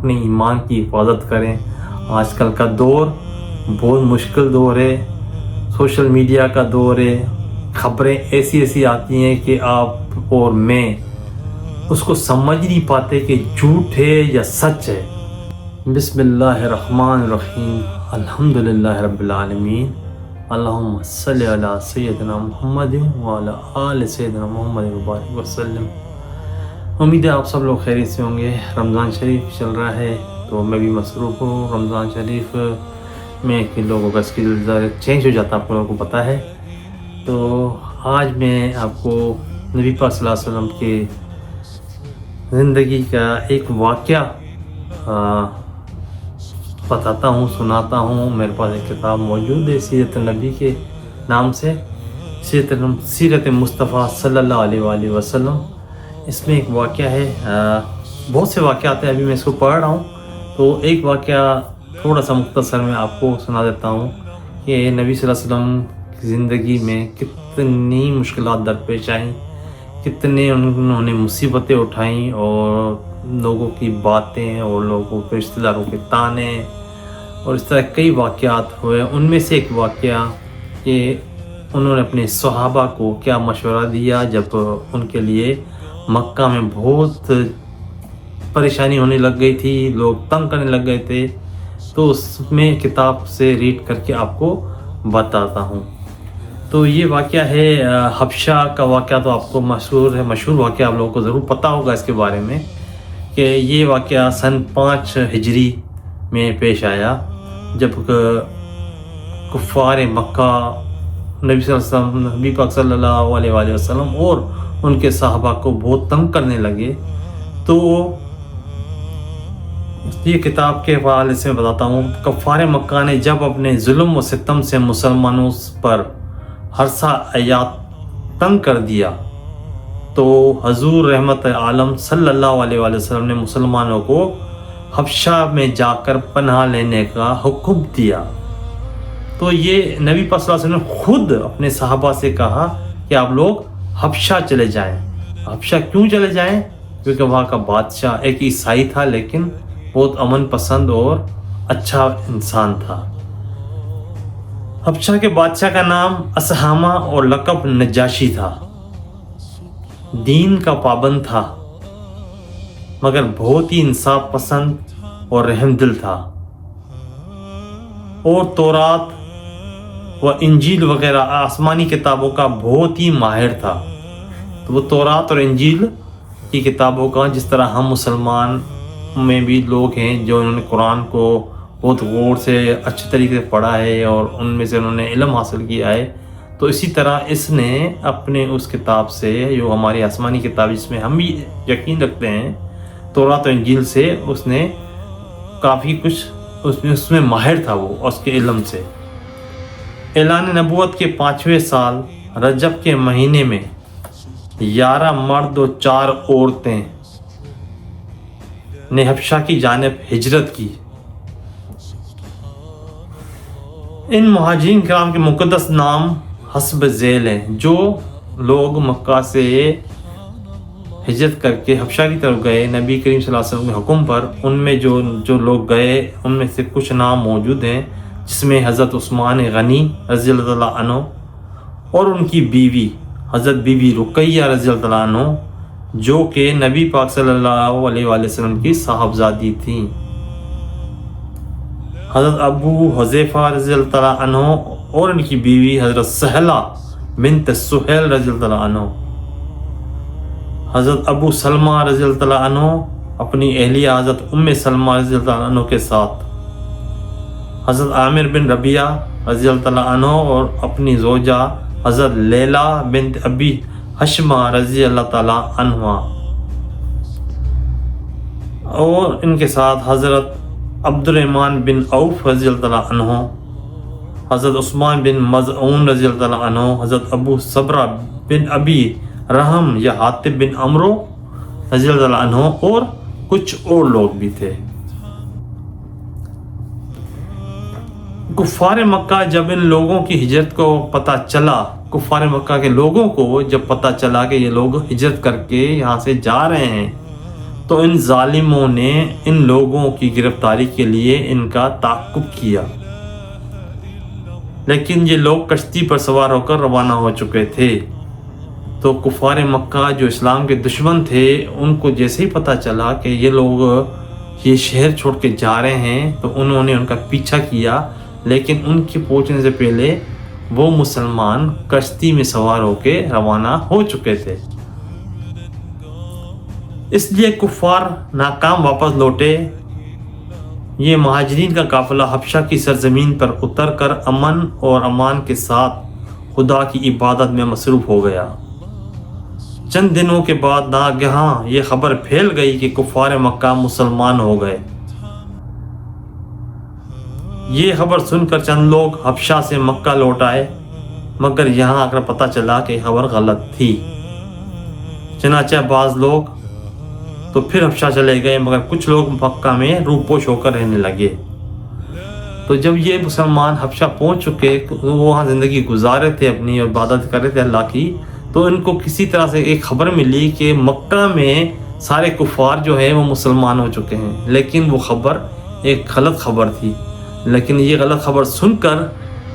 اپنے ایمان کی حفاظت کریں۔ آج کل کا دور بہت مشکل دور ہے، سوشل میڈیا کا دور ہے، خبریں ایسی آتی ہیں کہ آپ اور میں اس کو سمجھ نہیں پاتے کہ جھوٹ ہے یا سچ ہے۔ بسم اللہ الرحمن الرحیم، الحمدللہ رب العالمین، اللہم صلی علی سیدنا محمد وعلی آل سیدنا محمد وبارک وسلم۔ امید ہے آپ سب لوگ خیریت سے ہوں گے۔ رمضان شریف چل رہا ہے تو میں بھی مصروف ہوں۔ رمضان شریف میں کہ لوگوں کا اسکیڈول چینج ہو جاتا ہے، آپ لوگوں کو پتہ ہے۔ تو آج میں آپ کو نبی پاک صلی اللہ علیہ وسلم کے زندگی کا ایک واقعہ بتاتا ہوں، سناتا ہوں۔ میرے پاس ایک کتاب موجود ہے سیرت النبی کے نام سے، سیرت مصطفیٰ صلی اللہ علیہ وآلہ وسلم۔ اس میں ایک واقعہ ہے، بہت سے واقعات ہیں، ابھی میں اس کو پڑھ رہا ہوں تو ایک واقعہ تھوڑا سا مختصر میں آپ کو سنا دیتا ہوں کہ نبی صلی اللہ علیہ وسلم کی زندگی میں کتنی مشکلات درپیش آئیں، کتنے انہوں نے مصیبتیں اٹھائیں، اور لوگوں کی باتیں اور لوگوں کے رشتہ داروں کے تانے اور اس طرح کئی واقعات ہوئے۔ ان میں سے ایک واقعہ کہ انہوں نے اپنے صحابہ کو کیا مشورہ دیا جب ان کے لیے مکہ میں بہت پریشانی ہونے لگ گئی تھی، لوگ تنگ کرنے لگ گئے تھے۔ تو اس میں کتاب سے ریڈ کر کے آپ کو بتاتا ہوں۔ تو یہ واقعہ ہے حبشہ کا واقعہ، تو آپ کو مشہور واقعہ، آپ لوگوں کو ضرور پتہ ہوگا اس کے بارے میں، کہ یہ واقعہ سن 5 ہجری میں پیش آیا، جب کفار مکہ نبی پاک صلی اللہ علیہ وآلہ وسلم اور ان کے صحابہ کو بہت تنگ کرنے لگے۔ تو یہ کتاب کے حوالے سے بتاتا ہوں۔ کفار مکہ نے جب اپنے ظلم و ستم سے مسلمانوں پر ہر سا ایات تنگ کر دیا تو حضور رحمت عالم صلی اللہ علیہ وآلہ وسلم نے مسلمانوں کو حبشہ میں جا کر پناہ لینے کا حکم دیا۔ تو یہ نبی پاک صلی اللہ علیہ وسلم نے خود اپنے صحابہ سے کہا کہ آپ لوگ حبشہ چلے جائیں۔ حبشہ کیوں چلے جائیں؟ کیونکہ وہاں کا بادشاہ ایک عیسائی تھا، لیکن بہت امن پسند اور اچھا انسان تھا۔ حبشہ کے بادشاہ کا نام اسہامہ اور لقب نجاشی تھا۔ دین کا پابند تھا مگر بہت ہی انصاف پسند اور رحم دل تھا، اور تورات و انجیل وغیرہ آسمانی کتابوں کا بہت ہی ماہر تھا۔ تو وہ تورات اور انجیل کی کتابوں کا، جس طرح ہم مسلمان میں بھی لوگ ہیں جو انہوں نے قرآن کو بہت غور سے اچھے طریقے سے پڑھا ہے اور ان میں سے انہوں نے علم حاصل کیا ہے، تو اسی طرح اس نے اپنے اس کتاب سے، جو ہماری آسمانی کتاب جس میں ہم بھی یقین رکھتے ہیں، تورات و انجیل سے اس نے کافی کچھ اس میں ماہر تھا، وہ اس کے علم سے۔ اعلان نبوت کے 5ویں سال رجب کے مہینے میں 11 مرد و 4 عورتیں نے حبشہ کی جانب ہجرت کی۔ ان مہاجرین کرام کے مقدس نام حسب ذیل ہیں۔ جو لوگ مکہ سے ہجرت کر کے حبشہ کی طرف گئے نبی کریم صلی اللہ علیہ وسلم کے حکم پر، ان میں جو لوگ گئے ان میں سے کچھ نام موجود ہیں، جس میں حضرت عثمان غنی رضی اللہ تعالیٰ عنہ اور ان کی بیوی حضرت بی بی رقیہ رضی اللہ تعالیٰ عنہ، جو کہ نبی پاک صلی اللہ علیہ وآلہ وسلم کی صاحبزادی تھیں، حضرت ابو حذیفہ رضی اللہ تعالیٰ عنہ اور ان کی بیوی حضرت سہلہ بنت سہیل رضی اللہ تعالیٰ عنہ، حضرت ابو سلمہ رضی اللہ تعالیٰ عنہ اپنی اہلیہ حضرت ام سلمہ رضی اللہ تعالیٰ عنہ کے ساتھ، حضرت عامر بن ربیعہ رضی اللہ تعالیٰ عنہ اور اپنی زوجہ حضرت لیلہ بنت ابی حشمہ رضی اللہ تعالیٰ عنہ، اور ان کے ساتھ حضرت عبد الرحمن بن عوف رضی اللہ تعالیٰ عنہ، حضرت عثمان بن مظعون رضی اللہ تعالیٰ عنہ، حضرت ابو صبرہ بن ابی رحم یا حاتب بن عمرو رضی اللہ تعالیٰ عنہ، اور کچھ اور لوگ بھی تھے۔ کفار مکہ جب ان لوگوں کی ہجرت کو پتہ چلا، کفار مکہ کے لوگوں کو جب پتہ چلا کہ یہ لوگ ہجرت کر کے یہاں سے جا رہے ہیں، تو ان ظالموں نے ان لوگوں کی گرفتاری کے لیے ان کا تعاقب کیا، لیکن یہ لوگ کشتی پر سوار ہو کر روانہ ہو چکے تھے۔ تو کفار مکہ جو اسلام کے دشمن تھے، ان کو جیسے ہی پتہ چلا کہ یہ لوگ یہ شہر چھوڑ کے جا رہے ہیں، تو انہوں نے ان کا پیچھا کیا، لیکن ان کے پہنچنے سے پہلے وہ مسلمان کشتی میں سوار ہو کے روانہ ہو چکے تھے۔ اس لیے کفار ناکام واپس لوٹے۔ یہ مہاجرین کا قافلہ حبشہ کی سرزمین پر اتر کر امن اور امان کے ساتھ خدا کی عبادت میں مصروف ہو گیا۔ چند دنوں کے بعد ناگہاں یہ خبر پھیل گئی کہ کفار مکہ مسلمان ہو گئے۔ یہ خبر سن کر چند لوگ حبشہ سے مکہ لوٹ آئے، مگر یہاں آ کر پتہ چلا کہ خبر غلط تھی۔ چنانچہ بعض لوگ تو پھر حبشہ چلے گئے، مگر کچھ لوگ مکہ میں روپوش ہو کر رہنے لگے۔ تو جب یہ مسلمان حبشہ پہنچ چکے، وہ وہاں زندگی گزارے تھے اپنی، عبادت کر رہے تھے اللہ کی، تو ان کو کسی طرح سے ایک خبر ملی کہ مکہ میں سارے کفار جو ہیں وہ مسلمان ہو چکے ہیں، لیکن وہ خبر ایک غلط خبر تھی۔ لیکن یہ غلط خبر سن کر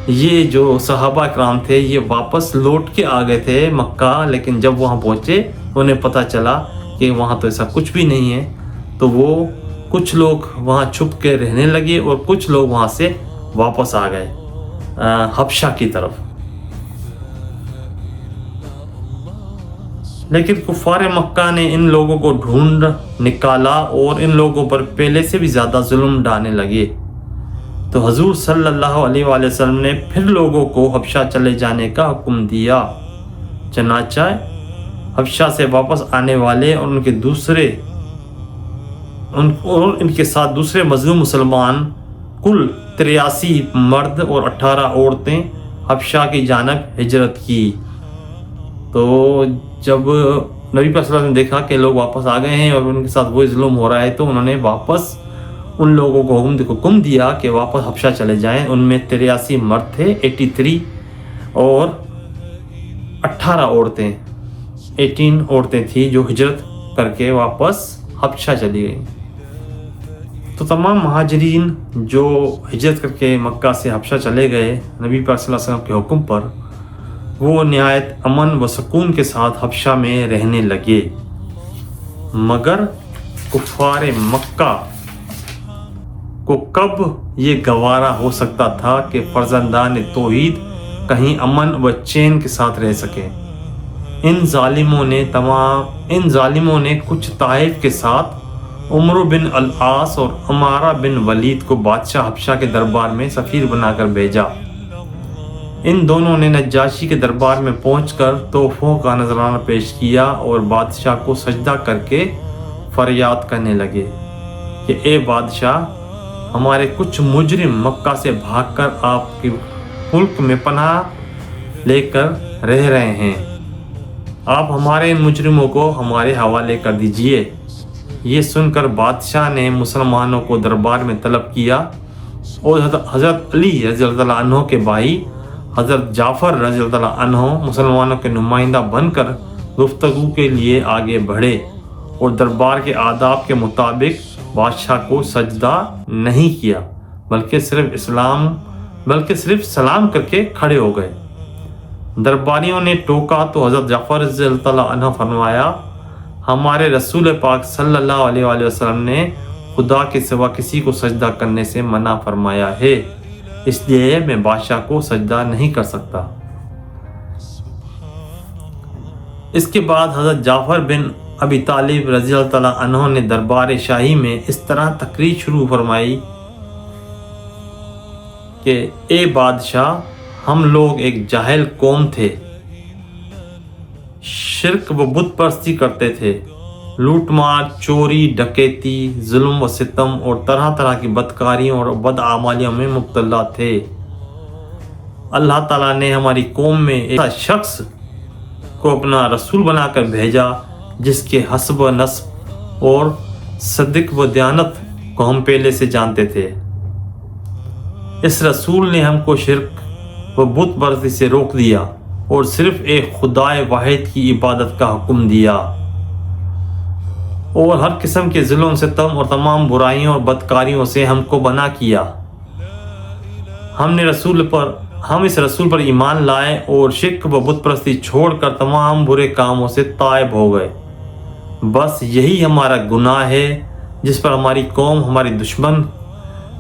یہ جو صحابہ کرام تھے یہ واپس لوٹ کے آ گئے تھے مکہ، لیکن جب وہاں پہنچے انہیں پتہ چلا کہ وہاں تو ایسا کچھ بھی نہیں ہے، تو وہ کچھ لوگ وہاں چھپ کے رہنے لگے اور کچھ لوگ وہاں سے واپس آ گئے حبشہ کی طرف۔ لیکن کفار مکہ نے ان لوگوں کو ڈھونڈ نکالا اور ان لوگوں پر پہلے سے بھی زیادہ ظلم ڈھانے لگے۔ تو حضور صلی اللہ علیہ وآلہ وسلم نے پھر لوگوں کو حبشہ چلے جانے کا حکم دیا۔ چنانچہ حبشہ سے واپس آنے والے اور ان کے ساتھ دوسرے مظلوم مسلمان کل 83 مرد اور 18 عورتیں حبشہ کی جانب ہجرت کی۔ تو جب نبی پاک صلی اللہ علیہ وسلم نے دیکھا کہ لوگ واپس آ گئے ہیں اور ان کے ساتھ وہی ظلم ہو رہا ہے، تو انہوں نے واپس ان لوگوں کو حکم دیا کہ واپس حبشہ چلے جائیں۔ ان میں 83 مرد تھے، 83 اور 18 عورتیں، 18 عورتیں تھیں جو ہجرت کر کے واپس حبشہ چلی گئیں۔ تو تمام مہاجرین جو ہجرت کر کے مکہ سے حبشہ چلے گئے نبی پاک صلی اللہ علیہ وسلم کے حکم پر، وہ نہایت امن و سکون کے ساتھ حبشہ میں رہنے لگے۔ مگر کفار مکہ کو کب یہ گوارا ہو سکتا تھا کہ فرزندان توحید کہیں امن و چین کے ساتھ رہ سکے۔ ان ظالموں نے کچھ طائف کے ساتھ عمرو بن العاص اور عمارہ بن ولید کو بادشاہ حبشہ کے دربار میں سفیر بنا کر بھیجا۔ ان دونوں نے نجاشی کے دربار میں پہنچ کر تحفوں کا نذرانہ پیش کیا اور بادشاہ کو سجدہ کر کے فریاد کرنے لگے کہ اے بادشاہ، ہمارے کچھ مجرم مکہ سے بھاگ کر آپ کے ملک میں پناہ لے کر رہ رہے ہیں، آپ ہمارے ان مجرموں کو ہمارے حوالے کر دیجئے۔ یہ سن کر بادشاہ نے مسلمانوں کو دربار میں طلب کیا اور حضرت علی رضی اللہ عنہ کے بھائی حضرت جعفر رضی اللہ عنہ مسلمانوں کے نمائندہ بن کر گفتگو کے لیے آگے بڑھے اور دربار کے آداب کے مطابق بادشاہ کو سجدہ نہیں کیا، بلکہ صرف سلام کر کے کھڑے ہو گئے۔ درباریوں نے ٹوکا تو حضرت جعفر رضی اللہ عنہ فرمایا، ہمارے رسول پاک صلی اللہ علیہ وآلہ وسلم نے خدا کے سوا کسی کو سجدہ کرنے سے منع فرمایا ہے، اس لیے میں بادشاہ کو سجدہ نہیں کر سکتا۔ اس کے بعد حضرت جعفر بن ابی طالب رضی اللہ عنہ نے دربار شاہی میں اس طرح تقریر شروع فرمائی کہ اے بادشاہ، ہم لوگ ایک جاہل قوم تھے، شرک و بت پرستی کرتے تھے، لوٹ مار، چوری، ڈکیتی، ظلم و ستم اور طرح طرح کی بدکاریوں اور بدعمالیوں میں مبتلا تھے۔ اللہ تعالیٰ نے ہماری قوم میں ایسا شخص کو اپنا رسول بنا کر بھیجا جس کے حسب و نسب اور صدق و دیانت کو ہم پہلے سے جانتے تھے۔ اس رسول نے ہم کو شرک و بت پرستی سے روک دیا اور صرف ایک خدائے واحد کی عبادت کا حکم دیا۔ اور ہر قسم کے ظلم ستم اور تمام برائیوں اور بدکاریوں سے ہم کو بنا کیا۔ ہم اس رسول پر ایمان لائے اور شرک و بت پرستی چھوڑ کر تمام برے کاموں سے تائب ہو گئے۔ بس یہی ہمارا گناہ ہے جس پر ہماری قوم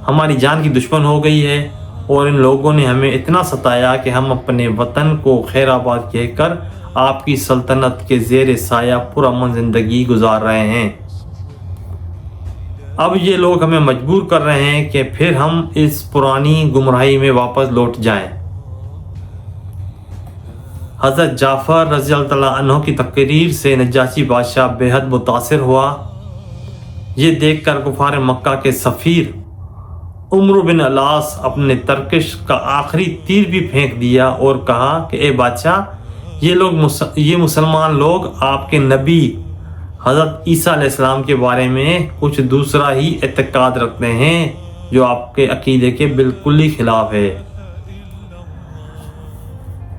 ہماری جان کی دشمن ہو گئی ہے، اور ان لوگوں نے ہمیں اتنا ستایا کہ ہم اپنے وطن کو خیر آباد کہہ کر آپ کی سلطنت کے زیر سایہ پرامن زندگی گزار رہے ہیں۔ اب یہ لوگ ہمیں مجبور کر رہے ہیں کہ پھر ہم اس پرانی گمراہی میں واپس لوٹ جائیں۔ حضرت جعفر رضی اللہ تعالیٰ عنہ کی تقریر سے نجاشی بادشاہ بے حد متاثر ہوا۔ یہ دیکھ کر کفار مکہ کے سفیر عمرو بن العاص اپنے ترکش کا آخری تیر بھی پھینک دیا اور کہا کہ اے بادشاہ، یہ مسلمان لوگ آپ کے نبی حضرت عیسیٰ علیہ السلام کے بارے میں کچھ دوسرا ہی اعتقاد رکھتے ہیں جو آپ کے عقیدے کے بالکل ہی خلاف ہے۔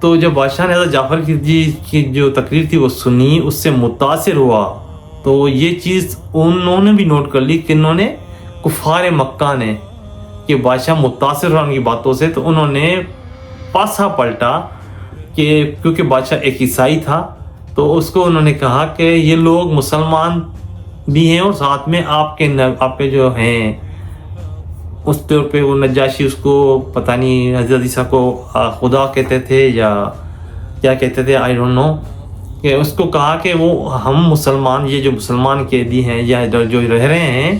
تو جب بادشاہ نے حضرت جعفر کی جو تقریر تھی وہ سنی، اس سے متاثر ہوا، تو یہ چیز انہوں نے بھی نوٹ کر لی کہ انہوں نے کفار مکہ نے کہ بادشاہ متاثر ہوا ان کی باتوں سے، تو انہوں نے پاسا پلٹا کہ کیونکہ بادشاہ ایک عیسائی تھا تو اس کو انہوں نے کہا کہ یہ لوگ مسلمان بھی ہیں اور ساتھ میں آپ کے جو ہیں اس طور پہ وہ نجاشی اس کو پتہ نہیں حضرت عیسیٰ کو خدا کہتے تھے یا کیا کہتے تھے، آئی ڈونٹ نو، کہ اس کو کہا کہ وہ ہم مسلمان، یہ جو مسلمان قیدی ہیں یا جو رہ رہے ہیں،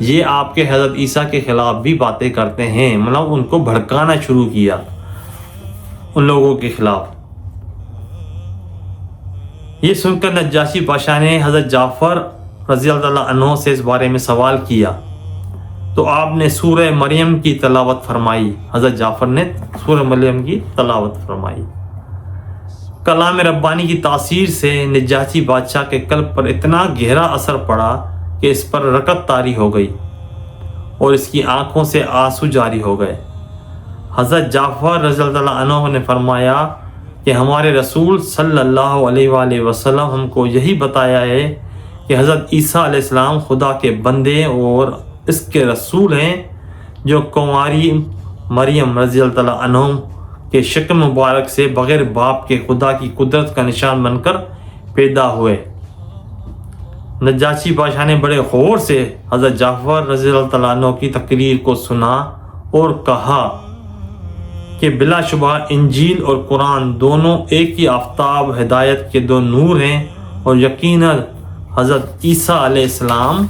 یہ آپ کے حضرت عیسیٰ کے خلاف بھی باتیں کرتے ہیں، مطلب ان کو بھڑکانا شروع کیا ان لوگوں کے خلاف۔ یہ سن کر نجاشی بادشاہ نے حضرت جعفر رضی اللہ عنہ سے اس بارے میں سوال کیا، تو آپ نے سورہ مریم کی تلاوت فرمائی۔ حضرت جعفر نے سورہ مریم کی تلاوت فرمائی۔ کلام ربانی کی تاثیر سے نجاشی بادشاہ کے قلب پر اتنا گہرا اثر پڑا کہ اس پر رکت طاری ہو گئی اور اس کی آنکھوں سے آنسو جاری ہو گئے۔ حضرت جعفر رضی اللہ عنہ نے فرمایا کہ ہمارے رسول صلی اللہ علیہ وآلہ وسلم ہم کو یہی بتایا ہے کہ حضرت عیسیٰ علیہ السلام خدا کے بندے اور اس کے رسول ہیں، جو کنواری مریم رضی اللہ عنہ کے شکم مبارک سے بغیر باپ کے خدا کی قدرت کا نشان بن کر پیدا ہوئے۔ نجاشی بادشاہ نے بڑے غور سے حضرت جعفر رضی اللہ عنہ کی تقریر کو سنا اور کہا کہ بلا شبہ انجیل اور قرآن دونوں ایک ہی آفتاب ہدایت کے دو نور ہیں، اور یقیناً حضرت عیسیٰ علیہ السلام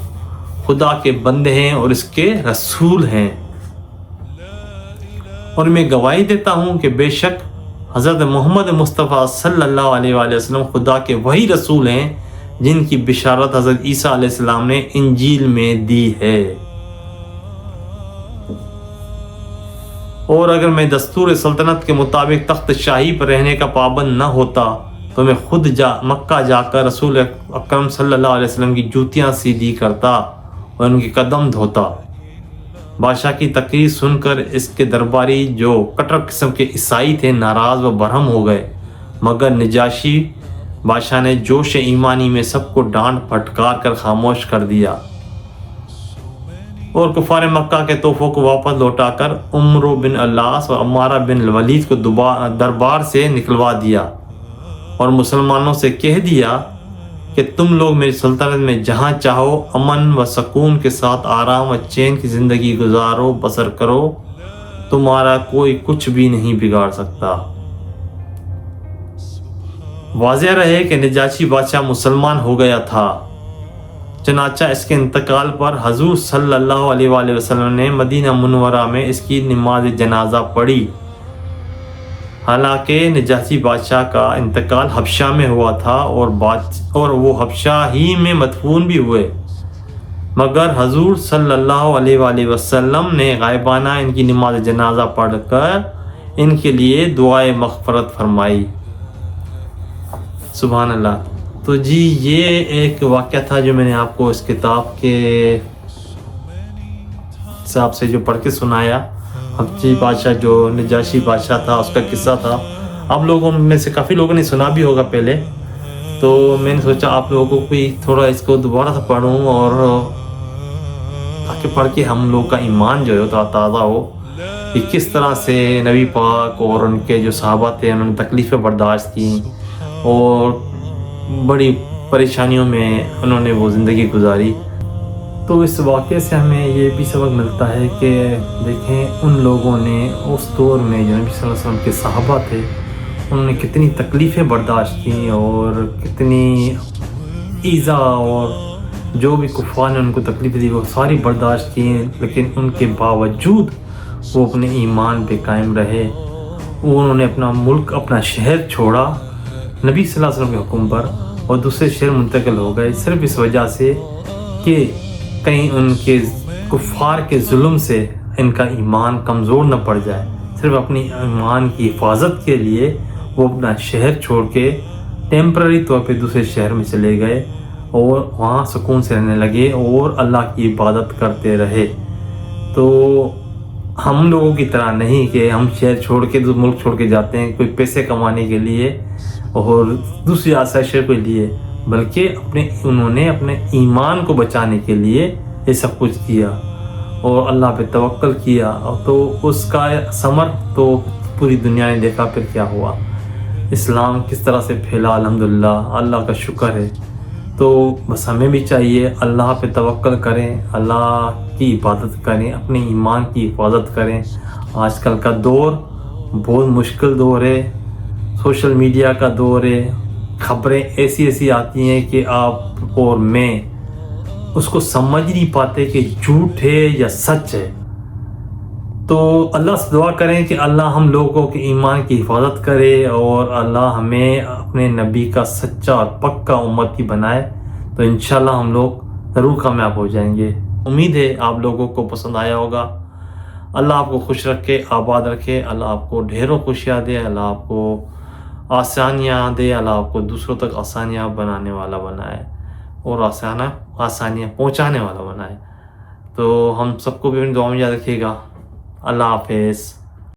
خدا کے بندے ہیں اور اس کے رسول ہیں، اور میں گواہی دیتا ہوں کہ بے شک حضرت محمد مصطفیٰ صلی اللہ علیہ وآلہ وسلم خدا کے وہی رسول ہیں جن کی بشارت حضرت عیسیٰ علیہ السلام نے انجیل میں دی ہے۔ اور اگر میں دستور سلطنت کے مطابق تخت شاہی پر رہنے کا پابند نہ ہوتا تو میں خود مکہ جا کر رسول اکرم صلی اللہ علیہ وسلم کی جوتیاں سیدھی کرتا اور ان کے قدم دھوتا۔ بادشاہ کی تقریر سن کر اس کے درباری جو کٹر قسم کے عیسائی تھے ناراض و برہم ہو گئے، مگر نجاشی بادشاہ نے جوش ایمانی میں سب کو ڈانٹ پھٹکار کر خاموش کر دیا اور کفار مکہ کے تحفوں کو واپس لوٹا کر عمرو بن العاص اور عمارہ بن الولید کو دربار سے نکلوا دیا اور مسلمانوں سے کہہ دیا کہ تم لوگ میری سلطنت میں جہاں چاہو امن و سکون کے ساتھ آرام و چین کی زندگی گزارو بسر کرو، تمہارا کوئی کچھ بھی نہیں بگاڑ سکتا۔ واضح رہے کہ نجاشی بادشاہ مسلمان ہو گیا تھا، چنانچہ اس کے انتقال پر حضور صلی اللہ علیہ وآلہ وسلم نے مدینہ منورہ میں اس کی نماز جنازہ پڑھی۔ حالانکہ نجاشی بادشاہ کا انتقال حبشہ میں ہوا تھا اور وہ حبشہ ہی میں مدفون بھی ہوئے، مگر حضور صلی اللہ علیہ وآلہ وسلم نے غائبانہ ان کی نماز جنازہ پڑھ کر ان کے لیے دعائے مغفرت فرمائی۔ سبحان اللہ۔ تو جی یہ ایک واقعہ تھا جو میں نے آپ کو اس کتاب کے حساب سے جو پڑھ کے سنایا۔ حبشی بادشاہ جو نجاشی بادشاہ تھا اس کا قصہ تھا، آپ لوگوں میں سے کافی لوگوں نے سنا بھی ہوگا پہلے، تو تو میں نے سوچا آپ لوگوں کو بھی تھوڑا اس کو دوبارہ سے پڑھوں، اور تاکہ پڑھ کے ہم لوگ کا ایمان جو ہے تو تازہ ہو کہ کس طرح سے نبی پاک اور ان کے جو صحابہ تھے انہوں نے تکلیفیں برداشت کی اور بڑی پریشانیوں میں انہوں نے وہ زندگی گزاری۔ تو اس واقعے سے ہمیں یہ بھی سبق ملتا ہے کہ دیکھیں ان لوگوں نے اس دور میں جو نبی صلی اللہ علیہ وسلم کے صحابہ تھے انہوں نے کتنی تکلیفیں برداشت کی اور کتنی ایذا اور جو بھی کفار نے ان کو تکلیف دی وہ ساری برداشت کی، لیکن ان کے باوجود وہ اپنے ایمان پہ قائم رہے۔ انہوں نے اپنا ملک، اپنا شہر چھوڑا نبی صلی اللہ علیہ وسلم کے حکم پر اور دوسرے شہر منتقل ہو گئے، صرف اس وجہ سے کہ کہیں ان کے کفار کے ظلم سے ان کا ایمان کمزور نہ پڑ جائے۔ صرف اپنی ایمان کی حفاظت کے لیے وہ اپنا شہر چھوڑ کے ٹیمپرری طور پہ دوسرے شہر میں چلے گئے اور وہاں سکون سے رہنے لگے اور اللہ کی عبادت کرتے رہے۔ تو ہم لوگوں کی طرح نہیں کہ ہم شہر چھوڑ کے ملک چھوڑ کے جاتے ہیں کوئی پیسے کمانے کے لیے اور دوسری آسائشوں کے لیے، بلکہ انہوں نے اپنے ایمان کو بچانے کے لیے یہ سب کچھ کیا اور اللہ پہ توکل کیا، تو اس کا ثمر تو پوری دنیا نے دیکھا پھر کیا ہوا، اسلام کس طرح سے پھیلا، الحمدللہ اللہ کا شکر ہے۔ تو بس ہمیں بھی چاہیے اللہ پہ توکل کریں، اللہ کی عبادت کریں، اپنے ایمان کی حفاظت کریں۔ آج کل کا دور بہت مشکل دور ہے، سوشل میڈیا کا دور ہے، خبریں ایسی آتی ہیں کہ آپ اور میں اس کو سمجھ نہیں پاتے کہ جھوٹ ہے یا سچ ہے۔ تو اللہ سے دعا کریں کہ اللہ ہم لوگوں کے ایمان کی حفاظت کرے اور اللہ ہمیں اپنے نبی کا سچا اور پکا امتی بنائے، تو انشاءاللہ ہم لوگ ضرور کامیاب ہو جائیں گے۔ امید ہے آپ لوگوں کو پسند آیا ہوگا۔ اللہ آپ کو خوش رکھے، آباد رکھے، اللہ آپ کو ڈھیروں خوشیاں دے، اللہ آپ کو آسانیاں دے، اللہ آپ کو دوسروں تک آسانیاں بنانے والا بنائے اور آسانیاں پہنچانے والا بنائے۔ تو ہم سب کو بھی اپنی دعا میں یاد رکھیے گا۔ اللہ حافظ۔